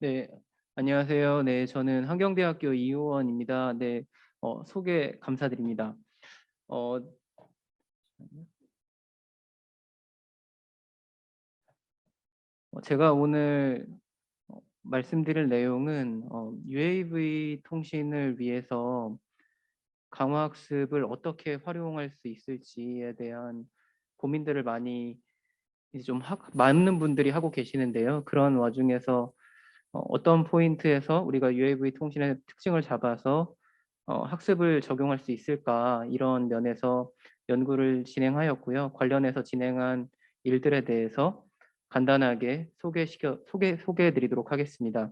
네, 안녕하세요. 네, 저는 한경대학교 이호원입니다. 네, 소개 감사드립니다. 어, 제가 오늘 말씀드릴 내용은 UAV 통신을 위해서 강화학습을 어떻게 활용할 수 있을지에 대한 고민들을 많이 이제 많은 분들이 하고 계시는데요. 그런 와중에서 어떤 포인트에서 우리가 UAV 통신의 특징을 잡아서 학습을 적용할 수 있을까 이런 면에서 연구를 진행하였고요. 관련해서 진행한 일들에 대해서 간단하게 소개해 드리도록 하겠습니다.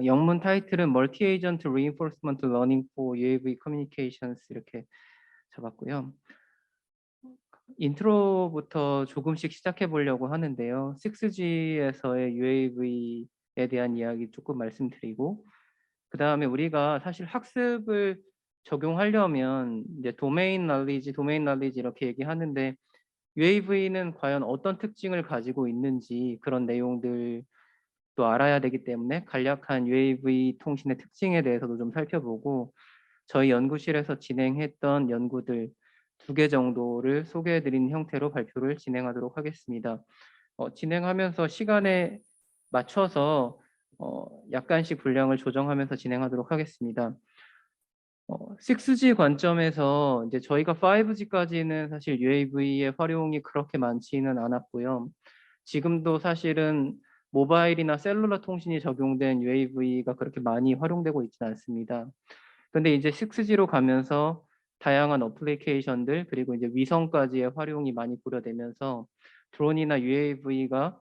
영문 타이틀은 Multi-Agent Reinforcement Learning for UAV Communications 이렇게 잡았고요. 인트로부터 조금씩 시작해 보려고 하는데요. 6G에서의 UAV에 대한 이야기 조금 말씀드리고, 그 다음에 우리가 사실 학습을 적용하려면 이제 도메인 널리지 이렇게 얘기하는데 UAV는 과연 어떤 특징을 가지고 있는지 그런 내용들도 알아야 되기 때문에 간략한 UAV 통신의 특징에 대해서도 좀 살펴보고 저희 연구실에서 진행했던 연구들 2개 정도를 소개해 드린 형태로 발표를 진행하도록 하겠습니다. 진행하면서 시간에 맞춰서 약간씩 분량을 조정하면서 진행하도록 하겠습니다. 6G 관점에서 이제 저희가 5G까지는 사실 UAV의 활용이 그렇게 많지는 않았고요. 지금도 사실은 모바일이나 셀룰러 통신이 적용된 UAV가 그렇게 많이 활용되고 있지는 않습니다. 근데 이제 6G로 가면서 다양한 어플리케이션들 그리고 이제 위성까지의 활용이 많이 고려되면서 드론이나 UAV가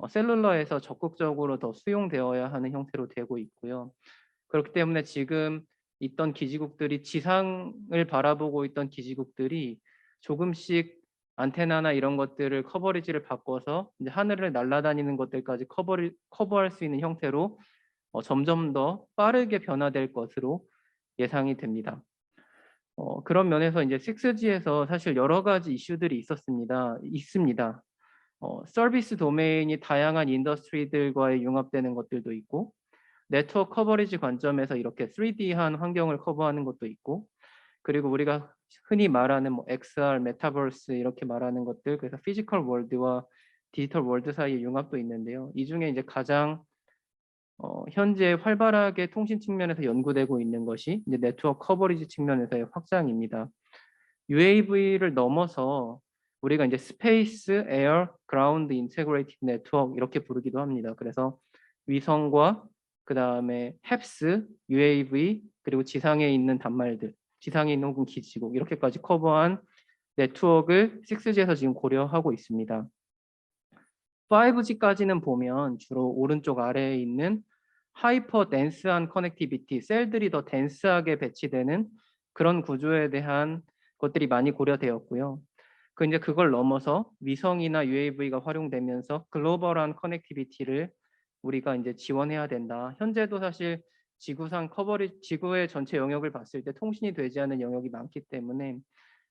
셀룰러에서 적극적으로 더 수용되어야 하는 형태로 되고 있고요. 그렇기 때문에 지금 있던 기지국들이 지상을 바라보고 있던 기지국들이 조금씩 안테나나 이런 것들을 커버리지를 바꿔서 이제 하늘을 날아다니는 것들까지 커버할 수 있는 형태로 점점 더 빠르게 변화될 것으로 예상이 됩니다. 그런 면에서 이제 6G에서 사실 여러 가지 이슈들이 있습니다. 서비스 도메인이 다양한 인더스트리들과의 융합되는 것들도 있고, 네트워크 커버리지 관점에서 이렇게 3D한 환경을 커버하는 것도 있고, 그리고 우리가 흔히 말하는 뭐 XR, 메타버스 이렇게 말하는 것들, 그래서 피지컬 월드와 디지털 월드 사이의 융합도 있는데요. 이 중에 이제 가장 현재 활발하게 통신 측면에서 연구되고 있는 것이 이제 네트워크 커버리지 측면에서의 확장입니다. UAV를 넘어서 우리가 이제 스페이스, 에어, 그라운드 인테그레이티드 네트워크 이렇게 부르기도 합니다. 그래서 위성과 그 다음에 햅스, UAV 그리고 지상에 있는 단말들, 지상에 있는 혹은 기지국 이렇게까지 커버한 네트워크를 6G에서 지금 고려하고 있습니다. 5G까지는 보면 주로 오른쪽 아래에 있는 하이퍼 덴스한 커넥티비티, 셀들이 더 덴스하게 배치되는 그런 구조에 대한 것들이 많이 고려되었고요. 이제 그걸 넘어서 위성이나 UAV가 활용되면서 글로벌한 커넥티비티를 우리가 이제 지원해야 된다. 현재도 사실 지구의 전체 영역을 봤을 때 통신이 되지 않는 영역이 많기 때문에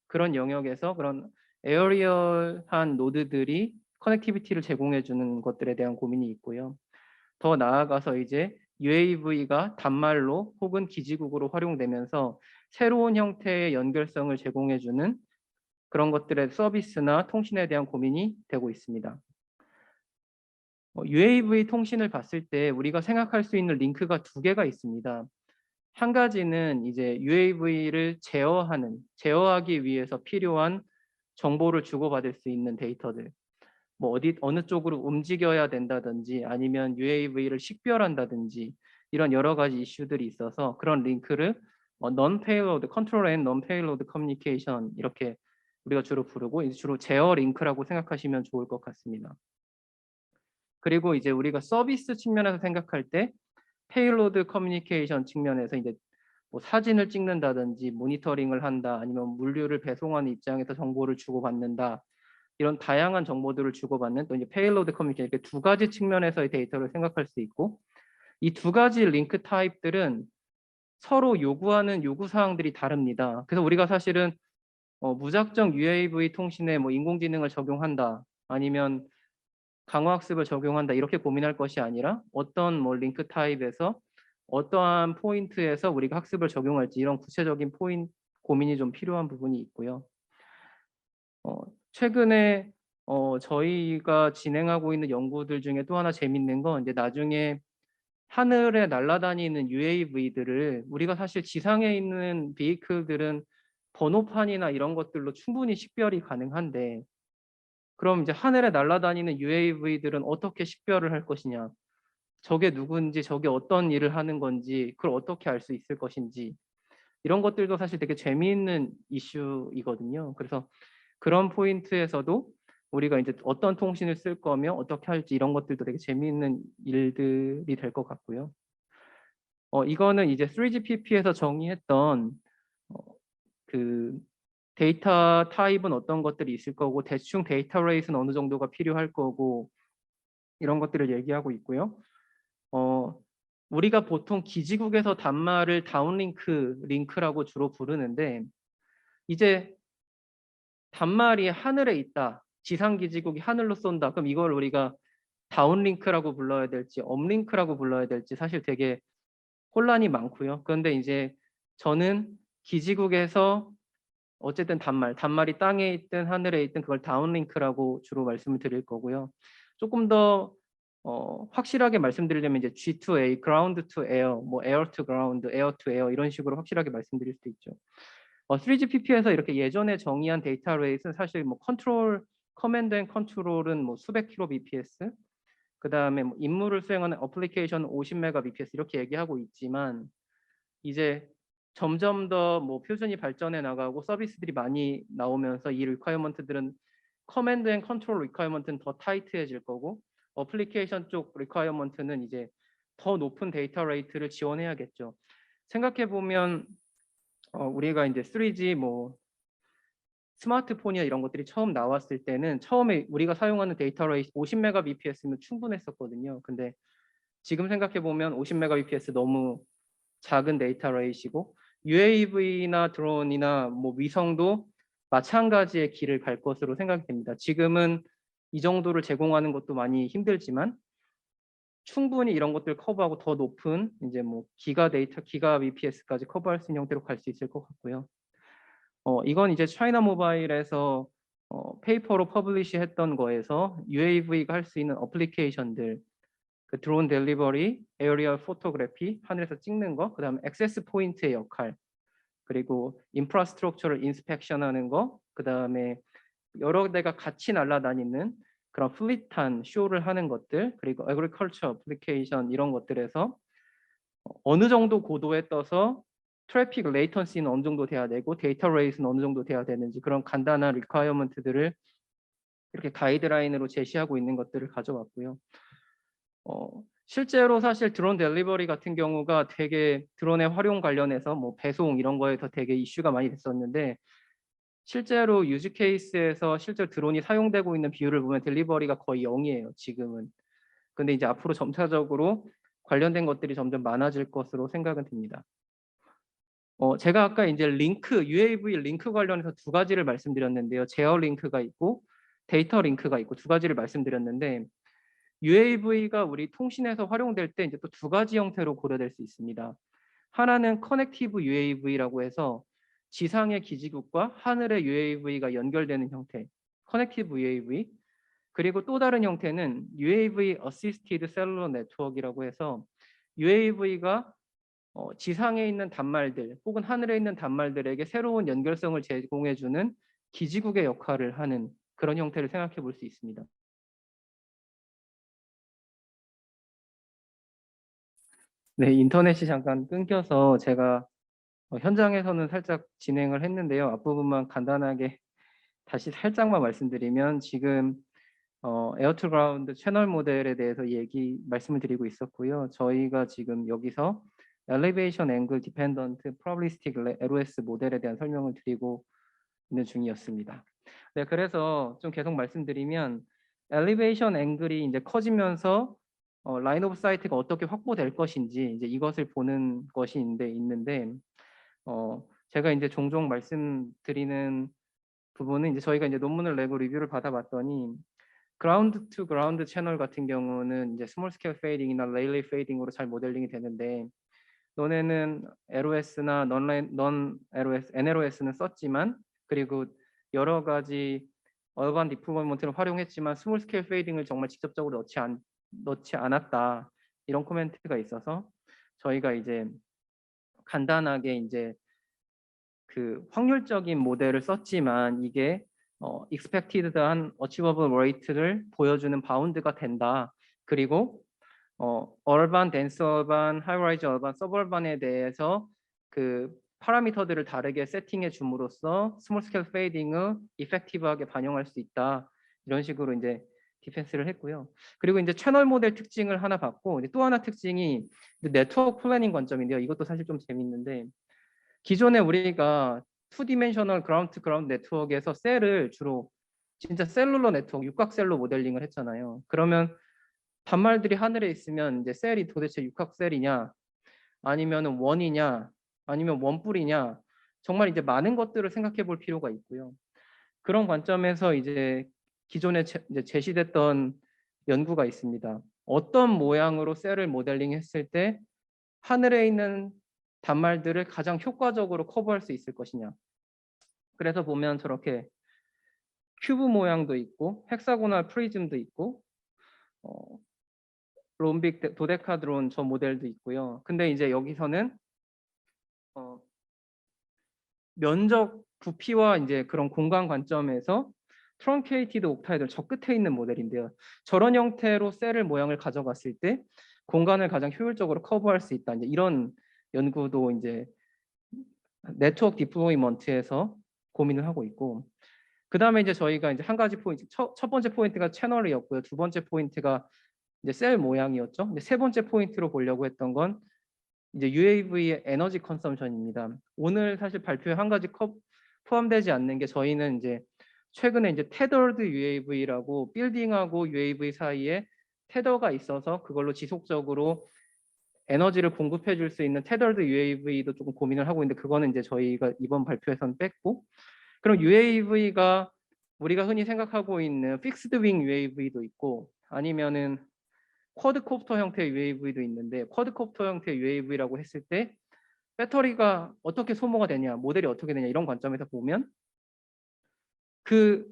그런 영역에서 그런 에어리얼한 노드들이 커넥티비티를 제공해 주는 것들에 대한 고민이 있고요. 더 나아가서 이제 UAV가 단말로 혹은 기지국으로 활용되면서 새로운 형태의 연결성을 제공해 주는 그런 것들의 서비스나 통신에 대한 고민이 되고 있습니다. UAV 통신을 봤을 때 우리가 생각할 수 있는 링크가 2개가 있습니다. 한 가지는 이제 UAV를 제어하기 위해서 필요한 정보를 주고받을 수 있는 데이터들. 뭐 어느 쪽으로 움직여야 된다든지 아니면 UAV를 식별한다든지 이런 여러 가지 이슈들이 있어서 그런 링크를 non-payload control and non-payload communication 이렇게 우리가 주로 부르고 이제 주로 제어 링크라고 생각하시면 좋을 것 같습니다. 그리고 이제 우리가 서비스 측면에서 생각할 때 페일로드 커뮤니케이션 측면에서 이제 뭐 사진을 찍는다든지 모니터링을 한다 아니면 물류를 배송하는 입장에서 정보를 주고받는다 이런 다양한 정보들을 주고받는 또 이제 페일로드 커뮤니케이션 이렇게 2가지 측면에서의 데이터를 생각할 수 있고 이 2가지 링크 타입들은 서로 요구하는 요구 사항들이 다릅니다. 그래서 우리가 사실은 무작정 UAV 통신에 뭐 인공지능을 적용한다 아니면 강화학습을 적용한다 이렇게 고민할 것이 아니라 어떤 뭐 링크 타입에서 어떠한 포인트에서 우리가 학습을 적용할지 이런 구체적인 고민이 좀 필요한 부분이 있고요. 최근에 저희가 진행하고 있는 연구들 중에 또 하나 재밌는 건 이제 나중에 하늘에 날아다니는 UAV들을 우리가 사실 지상에 있는 비이클들은 번호판이나 이런 것들로 충분히 식별이 가능한데 그럼 이제 하늘에 날아다니는 UAV들은 어떻게 식별을 할 것이냐? 저게 누군지, 저게 어떤 일을 하는 건지, 그걸 어떻게 알 수 있을 것인지 이런 것들도 사실 되게 재미있는 이슈이거든요. 그래서 그런 포인트에서도 우리가 이제 어떤 통신을 쓸 거며 어떻게 할지 이런 것들도 되게 재미있는 일들이 될 것 같고요. 이거는 이제 3GPP에서 정의했던 어, 그 데이터 타입은 어떤 것들이 있을 거고 대충 데이터 레이스는 어느 정도가 필요할 거고 이런 것들을 얘기하고 있고요. 우리가 보통 기지국에서 단말을 링크라고 주로 부르는데 이제 단말이 하늘에 있다. 지상기지국이 하늘로 쏜다. 그럼 이걸 우리가 다운링크라고 불러야 될지 업링크라고 불러야 될지 사실 되게 혼란이 많고요. 그런데 이제 저는 기지국에서 어쨌든 단말이 땅에 있든 하늘에 있든 그걸 다운링크라고 주로 말씀을 드릴 거고요. 조금 더 확실하게 말씀드리려면 이제 G2A, Ground to Air, 뭐 Air to Ground, Air to Air 이런 식으로 확실하게 말씀드릴 수도 있죠. 3GPP에서 이렇게 예전에 정의한 데이터 레이스는 사실 뭐 커맨드 앤 컨트롤은 뭐 수백 kbps, 그 다음에 뭐 임무를 수행하는 어플리케이션 50Mbps 이렇게 얘기하고 있지만 이제 점점 더 뭐 표준이 발전해 나가고 서비스들이 많이 나오면서 이 리퀘어먼트들은 커맨드 앤 컨트롤 리퀘어먼트는 더 타이트해질 거고 어플리케이션 쪽 리퀘어먼트는 이제 더 높은 데이터 레이트를 지원해야겠죠. 생각해 보면 우리가 이제 3G 뭐 스마트폰이나 이런 것들이 처음 나왔을 때는 처음에 우리가 사용하는 데이터 레이트 50Mbps면 충분했었거든요. 근데 지금 생각해 보면 50Mbps 너무 작은 데이터 레이시고 UAV나 드론이나 뭐 위성도 마찬가지의 길을 갈 것으로 생각됩니다. 지금은 이 정도를 제공하는 것도 많이 힘들지만 충분히 이런 것들 커버하고 더 높은 이제 뭐 기가 BPS까지 커버할 수 있는 형태로 갈 수 있을 것 같고요. 이건 이제 차이나 모바일에서 페이퍼로 퍼블리시 했던 거에서 UAV가 할 수 있는 어플리케이션들 그 드론 델리버리, 에어리얼 포토그래피, 하늘에서 찍는 거, 그다음에 액세스 포인트의 역할, 그리고 인프라스트럭처를 인스펙션하는 거, 그다음에 여러 대가 같이 날아다니는 그런 플릿한 쇼를 하는 것들, 그리고 애그리컬처 어플리케이션 이런 것들에서 어느 정도 고도에 떠서 트래픽 레이턴시는 어느 정도 돼야 되고 데이터 레이스는 어느 정도 돼야 되는지 그런 간단한 리퀘어먼트들을 이렇게 가이드라인으로 제시하고 있는 것들을 가져왔고요. 실제로 사실 드론 델리버리 같은 경우가 되게 드론의 활용 관련해서 뭐 배송 이런 거에서 되게 이슈가 많이 됐었는데 실제로 유즈 케이스에서 실제로 드론이 사용되고 있는 비율을 보면 델리버리가 거의 0이에요, 지금은. 근데 이제 앞으로 점차적으로 관련된 것들이 점점 많아질 것으로 생각은 듭니다. 제가 아까 이제 UAV 링크 관련해서 두 가지를 말씀드렸는데요. 제어 링크가 있고 데이터 링크가 있고 두 가지를 말씀드렸는데 UAV가 우리 통신에서 활용될 때 이제 또 두 가지 형태로 고려될 수 있습니다. 하나는 커넥티브 UAV라고 해서 지상의 기지국과 하늘의 UAV가 연결되는 형태, 커넥티브 UAV. 그리고 또 다른 형태는 UAV Assisted Cellular Network이라고 해서 UAV가 지상에 있는 단말들 혹은 하늘에 있는 단말들에게 새로운 연결성을 제공해주는 기지국의 역할을 하는 그런 형태를 생각해 볼 수 있습니다. 네, 인터넷이 잠깐 끊겨서 제가 현장에서는 살짝 진행을 했는데요. 앞부분만 간단하게 다시 살짝만 말씀드리면 지금 에어투 그라운드 채널 모델에 대해서 말씀을 드리고 있었고요. 저희가 지금 여기서 Elevation Angle Dependent Probabilistic LOS 모델에 대한 설명을 드리고 있는 중이었습니다. 네, 그래서 좀 계속 말씀드리면 엘리베이션 앵글이 이제 커지면서 라인 오브 사이트가 어떻게 확보될 것인지 이제 이것을 보는 것이 있는데 제가 이제 종종 말씀드리는 부분은 이제 저희가 이제 논문을 내고 리뷰를 받아봤더니 그라운드 투 그라운드 채널 같은 경우는 이제 스몰 스케일 페이딩이나 레일리 페이딩으로 잘 모델링이 되는데, 너네는 LOS나 넌 LOS, NLOS는 썼지만, 그리고 여러 가지 어반 디플로이먼트를 활용했지만 스몰 스케일 페이딩을 정말 직접적으로 넣지 않았다. 이런 코멘트가 있어서 저희가 이제 간단하게 이제 그 확률적인 모델을 썼지만 이게 expected한 achievable rate를 보여주는 바운드가 된다. 그리고 얼반, 덴스 얼반, 하이라이즈 얼반, 서벌반에 대해서 그 파라미터들을 다르게 세팅해 줌으로써 스몰 스케일 페이딩을 이펙티브하게 반영할 수 있다. 이런 식으로 이제 디펜스를 했고요. 그리고 이제 채널 모델 특징을 하나 봤고, 또 하나 특징이 네트워크 플래닝 관점인데요. 이것도 사실 좀 재밌는데, 기존에 우리가 2디멘셔널 그라운드 투 그라운드 네트워크에서 셀을 주로 진짜 셀룰러 네트워크, 육각셀로 모델링을 했잖아요. 그러면 단말들이 하늘에 있으면 이제 셀이 도대체 육각셀이냐, 아니면 원이냐, 아니면 원뿔이냐, 정말 이제 많은 것들을 생각해 볼 필요가 있고요. 그런 관점에서 이제 기존에 이제 제시됐던 연구가 있습니다. 어떤 모양으로 셀을 모델링했을 때 하늘에 있는 단말들을 가장 효과적으로 커버할 수 있을 것이냐. 그래서 보면 저렇게 큐브 모양도 있고 헥사고널 프리즘도 있고 롬빅 도데카드론 저 모델도 있고요. 근데 이제 여기서는 면적 부피와 이제 그런 공간 관점에서 트렁케이티드 옥타이드를 저 끝에 있는 모델인데요. 저런 형태로 셀을 모양을 가져갔을 때 공간을 가장 효율적으로 커버할 수 있다. 이제 이런 연구도 이제 네트워크 디플로이먼트에서 고민을 하고 있고, 그 다음에 이제 저희가 이제 한 가지 포인트, 첫 번째 포인트가 채널이었고요. 두 번째 포인트가 이제 셀 모양이었죠. 이제 세 번째 포인트로 보려고 했던 건 이제 UAV의 에너지 컨섬션입니다. 오늘 사실 발표에 한 가지 포함되지 않는 게, 저희는 이제 최근에 이제 테더드 UAV라고 빌딩하고 UAV 사이에 테더가 있어서 그걸로 지속적으로 에너지를 공급해 줄 수 있는 테더드 UAV도 조금 고민을 하고 있는데, 그거는 이제 저희가 이번 발표에서는 뺐고, 그럼 UAV가 우리가 흔히 생각하고 있는 픽스드 윙 UAV도 있고, 아니면은 쿼드콥터 형태의 UAV도 있는데, 쿼드콥터 형태의 UAV라고 했을 때 배터리가 어떻게 소모가 되냐, 모델이 어떻게 되냐, 이런 관점에서 보면 그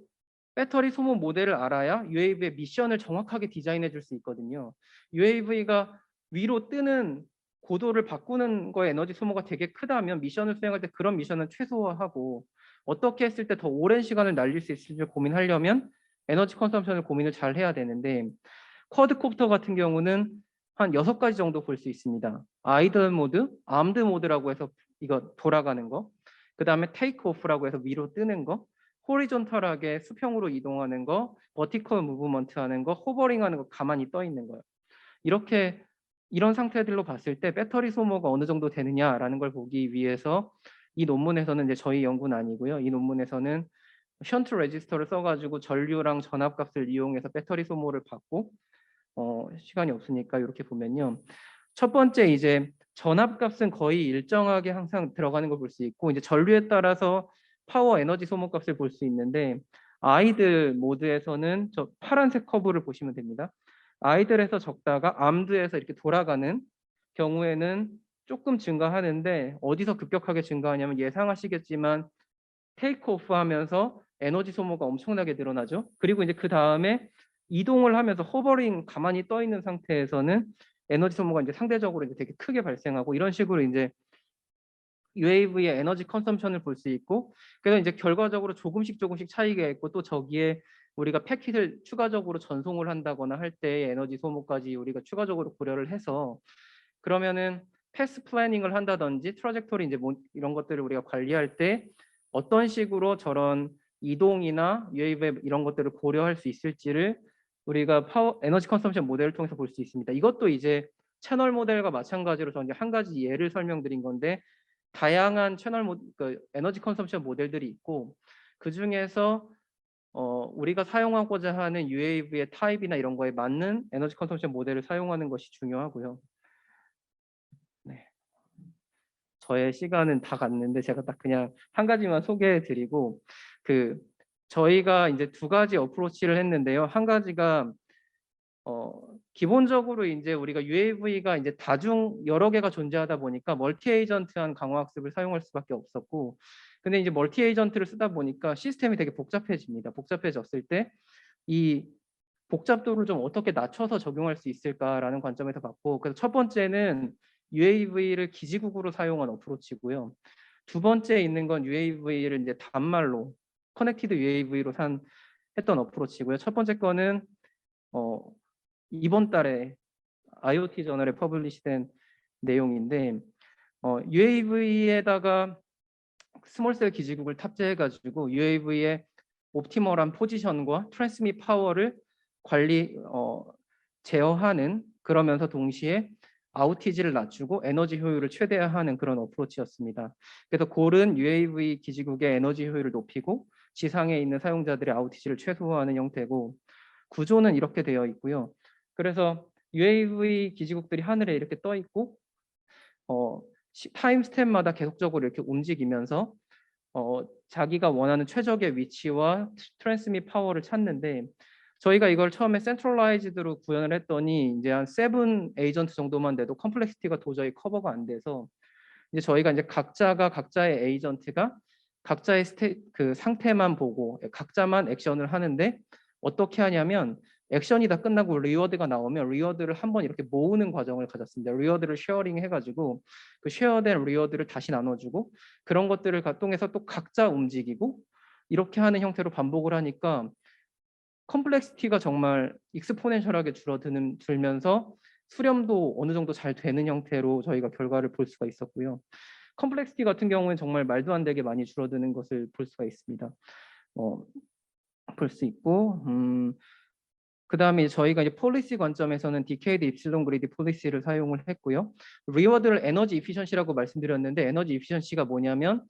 배터리 소모 모델을 알아야 UAV의 미션을 정확하게 디자인해 줄 수 있거든요. UAV가 위로 뜨는 고도를 바꾸는 거에 에너지 소모가 되게 크다면 미션을 수행할 때 그런 미션은 최소화하고, 어떻게 했을 때 더 오랜 시간을 날릴 수 있을지 고민하려면 에너지 컨섬션을 고민을 잘 해야 되는데, 쿼드콥터 같은 경우는 한 6가지 정도 볼 수 있습니다. 아이들 모드, 암드 모드라고 해서 이거 돌아가는 거, 그 다음에 테이크 오프라고 해서 위로 뜨는 거, 호리존털하게 수평으로 이동하는 거, 버티컬 무브먼트 하는 거, 호버링 하는 거, 가만히 떠 있는 거예요. 이렇게 이런 상태들로 봤을 때 배터리 소모가 어느 정도 되느냐라는 걸 보기 위해서, 이 논문에서는 이제 저희 연구는 아니고요. 이 논문에서는 션트 레지스터를 써가지고 전류랑 전압값을 이용해서 배터리 소모를 받고, 시간이 없으니까 이렇게 보면요. 첫 번째 이제 전압값은 거의 일정하게 항상 들어가는 걸 볼 수 있고, 이제 전류에 따라서 파워 에너지 소모 값을 볼 수 있는데, 아이들 모드에서는 저 파란색 커브를 보시면 됩니다. 아이들에서 적다가 암드에서 이렇게 돌아가는 경우에는 조금 증가하는데, 어디서 급격하게 증가하냐면 예상하시겠지만 테이크 오프 하면서 에너지 소모가 엄청나게 늘어나죠. 그리고 이제 그 다음에 이동을 하면서 호버링 가만히 떠 있는 상태에서는 에너지 소모가 이제 상대적으로 이제 되게 크게 발생하고, 이런 식으로 이제 UAV의 에너지 컨섬션을 볼 수 있고, 그래서 이제 결과적으로 조금씩 차이가 있고, 또 저기에 우리가 패킷을 추가적으로 전송을 한다거나 할 때 에너지 소모까지 우리가 추가적으로 고려를 해서, 그러면은 패스 플래닝을 한다든지 트러젝토리 이제 뭐 이런 것들을 우리가 관리할 때 어떤 식으로 저런 이동이나 UAV 이런 것들을 고려할 수 있을지를 우리가 에너지 컨섬션 모델을 통해서 볼 수 있습니다. 이것도 이제 채널 모델과 마찬가지로 저는 한 가지 예를 설명드린 건데, 다양한 에너지 컨섬션 모델들이 있고, 그 중에서 우리가 사용하고자 하는 UAV의 타입이나 이런 거에 맞는 에너지 컨섬션 모델을 사용하는 것이 중요하고요. 네. 저의 시간은 다 갔는데 제가 딱 그냥 한 가지만 소개해 드리고, 그 저희가 이제 두 가지 어프로치를 했는데요. 한 가지가 기본적으로 이제 우리가 UAV가 이제 다중 여러 개가 존재하다 보니까 멀티 에이전트한 강화 학습을 사용할 수밖에 없었고, 근데 이제 멀티 에이전트를 쓰다 보니까 시스템이 되게 복잡해집니다. 복잡해졌을 때 이 복잡도를 좀 어떻게 낮춰서 적용할 수 있을까라는 관점에서 봤고, 그래서 첫 번째는 UAV를 기지국으로 사용한 어프로치고요. 두 번째 있는 건 UAV를 이제 단말로 커넥티드 UAV로 했던 어프로치고요. 첫 번째 거는 어, 이번 달에 IoT 저널에 퍼블리시된 내용인데, UAV에다가 스몰셀 기지국을 탑재해가지고 UAV의 옵티멀한 포지션과 트랜스밋 파워를 제어하는, 그러면서 동시에 아우티지를 낮추고 에너지 효율을 최대화하는 그런 어프로치였습니다. 그래서 고른 UAV 기지국의 에너지 효율을 높이고 지상에 있는 사용자들의 아우티지를 최소화하는 형태고, 구조는 이렇게 되어 있고요. 그래서 UAV 기지국들이 하늘에 이렇게 떠 있고 타임 스텝마다 계속적으로 이렇게 움직이면서 자기가 원하는 최적의 위치와 트랜스밋 파워를 찾는데, 저희가 이걸 처음에 센트럴라이즈드로 구현을 했더니 이제 한 7 에이전트 정도만 돼도 컴플렉시티가 도저히 커버가 안 돼서, 이제 저희가 이제 각자가 각자의 에이전트가 각자의 그 상태만 보고 각자만 액션을 하는데, 어떻게 하냐면 액션이 다 끝나고 리워드가 나오면 리워드를 한번 이렇게 모으는 과정을 가졌습니다. 리워드를 쉐어링 해가지고 그 쉐어된 리워드를 다시 나눠주고, 그런 것들을 통해서 또 각자 움직이고, 이렇게 하는 형태로 반복을 하니까 컴플렉시티가 정말 익스포넨셜하게 줄면서 수렴도 어느 정도 잘 되는 형태로 저희가 결과를 볼 수가 있었고요. 컴플렉시티 같은 경우는 정말 말도 안 되게 많이 줄어드는 것을 볼 수가 있습니다. 볼 수 있고, 그다음에 저희가 이제 폴리시 관점에서는 디케이드 입실론 그리디 폴리시를 사용을 했고요. 리워드를 에너지 이피션시라고 말씀드렸는데, 에너지 이피션시가 뭐냐면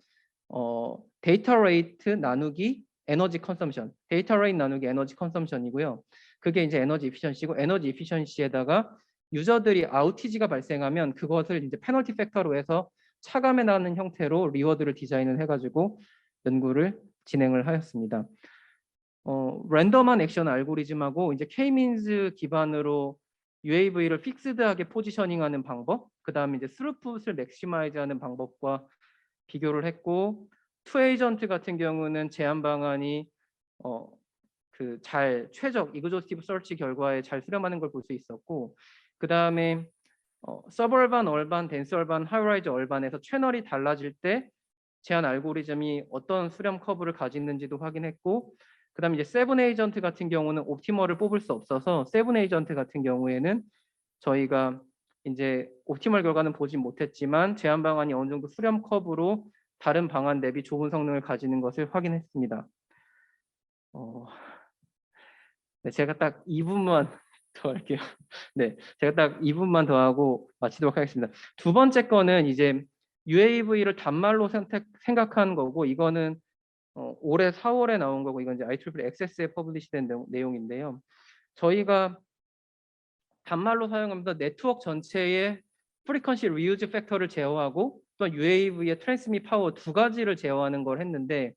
데이터 레이트 나누기 에너지 컨섬션, 데이터 레이트 나누기 에너지 컨섬션이고요. 그게 이제 에너지 이피션시고, 에너지 이피션시에다가 유저들이 아우티지가 발생하면 그것을 이제 페널티 팩터로 해서 차감해 나는 형태로 리워드를 디자인을 해가지고 연구를 진행을 하였습니다. 랜덤한 액션 알고리즘하고 이제 K-means 기반으로 UAV를 픽스드하게 포지셔닝하는 방법, 그 다음에 이제 스루풋을 맥시마이즈하는 방법과 비교를 했고, 투 에이전트 같은 경우는 제한 방안이 그 최적 이그조스티브 서치 결과에 잘 수렴하는 걸 볼 수 있었고, 그 다음에 서버반, 얼반, 덴스 얼반, 하이라이즈 얼반에서 채널이 달라질 때 제한 알고리즘이 어떤 수렴 커브를 가지는지도 확인했고, 그 다음에 이제 세븐 에이전트 같은 경우는 옵티멀을 뽑을 수 없어서 세븐 에이전트 같은 경우에는 저희가 이제 옵티멀 결과는 보진 못했지만 제한 방안이 어느 정도 수렴 커브로 다른 방안 대비 좋은 성능을 가지는 것을 확인했습니다. 네, 제가 딱 2분만 더 할게요. 네, 제가 딱 2분만 더 하고 마치도록 하겠습니다. 두 번째 거는 이제 UAV를 단말로 생각한 거고, 이거는 올해 4월에 나온 거고, 이건 이제 IEEE 액세스에 퍼블리시된 내용인데요. 저희가 단말로 사용하면서 네트워크 전체의 프리퀀시 리유즈 팩터를 제어하고 또 UAV의 트랜스밋 파워 두 가지를 제어하는 걸 했는데,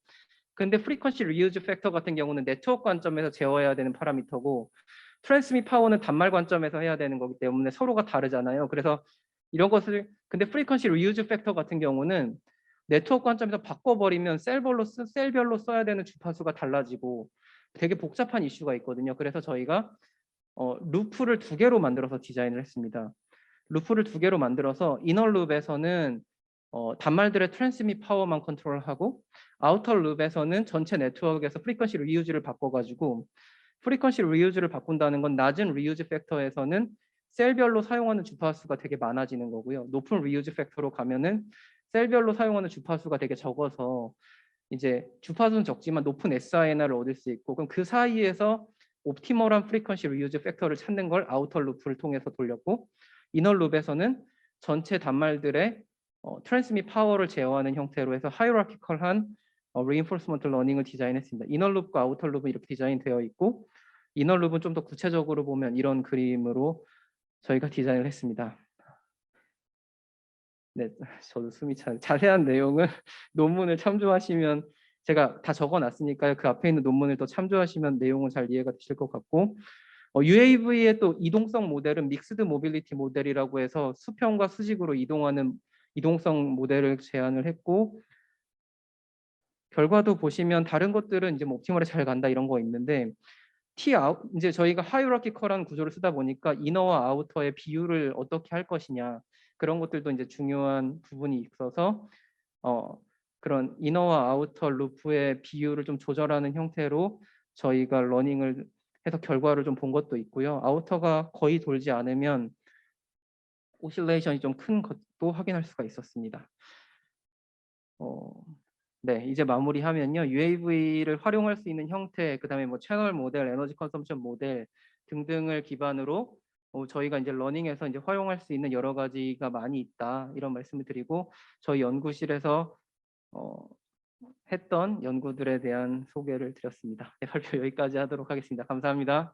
근데 프리퀀시 리유즈 팩터 같은 경우는 네트워크 관점에서 제어해야 되는 파라미터고, 트랜스밋 파워는 단말 관점에서 해야 되는 거기 때문에 서로가 다르잖아요. 그래서 이런 것을, 근데 프리퀀시 리유즈 팩터 같은 경우는 네트워크 관점에서 바꿔버리면 셀별로 써야 되는 주파수가 달라지고 되게 복잡한 이슈가 있거든요. 그래서 저희가 루프를 2개로 만들어서 디자인을 했습니다. 루프를 2개로 만들어서 이너 룹에서는 단말들의 트랜스밋 파워만 컨트롤하고, 아우터 룹에서는 전체 네트워크에서 프리퀀시 리유즈를 바꿔가지고, 프리퀀시 리유즈를 바꾼다는 건 낮은 리유즈 팩터에서는 셀별로 사용하는 주파수가 되게 많아지는 거고요. 높은 리유즈 팩터로 가면은 셀별로 사용하는 주파수가 되게 적어서 이제 주파수는 적지만 높은 SINR을 얻을 수 있고, 그럼 그 사이에서 옵티멀한 프리퀀시 리유즈 팩터를 찾는 걸 아우터 루프를 통해서 돌렸고, 이너 룹에서는 전체 단말들의 트랜스밋 파워를 제어하는 형태로 해서 하이라키컬한 리인포스먼트 러닝을 디자인했습니다. 이너 룹과 아우터 룹은 이렇게 디자인되어 있고, 이너 룹은 좀 더 구체적으로 보면 이런 그림으로 저희가 디자인을 했습니다. 네, 저도 숨이 차요. 자세한 내용은 논문을 참조하시면 제가 다 적어 놨으니까요. 그 앞에 있는 논문을 또 참조하시면 내용은 잘 이해가 되실 것 같고, UAV의 또 이동성 모델은 믹스드 모빌리티 모델이라고 해서 수평과 수직으로 이동하는 이동성 모델을 제안을 했고, 결과도 보시면 다른 것들은 이제 뭐 옵티멀에 잘 간다 이런 거 있는데, T 아웃 이제 저희가 하이어라키컬한 구조를 쓰다 보니까 이너와 아우터의 비율을 어떻게 할 것이냐, 그런 것들도 이제 중요한 부분이 있어서 그런 이너와 아우터 루프의 비율을 좀 조절하는 형태로 저희가 러닝을 해서 결과를 좀 본 것도 있고요. 아우터가 거의 돌지 않으면 오실레이션이 좀 큰 것도 확인할 수가 있었습니다. 네, 이제 마무리하면요. UAV를 활용할 수 있는 형태, 그다음에 뭐 채널 모델, 에너지 컨섬션 모델 등등을 기반으로 저희가 이제 러닝에서 이제 활용할 수 있는 여러 가지가 많이 있다, 이런 말씀을 드리고, 저희 연구실에서 했던 연구들에 대한 소개를 드렸습니다. 네, 발표 여기까지 하도록 하겠습니다. 감사합니다.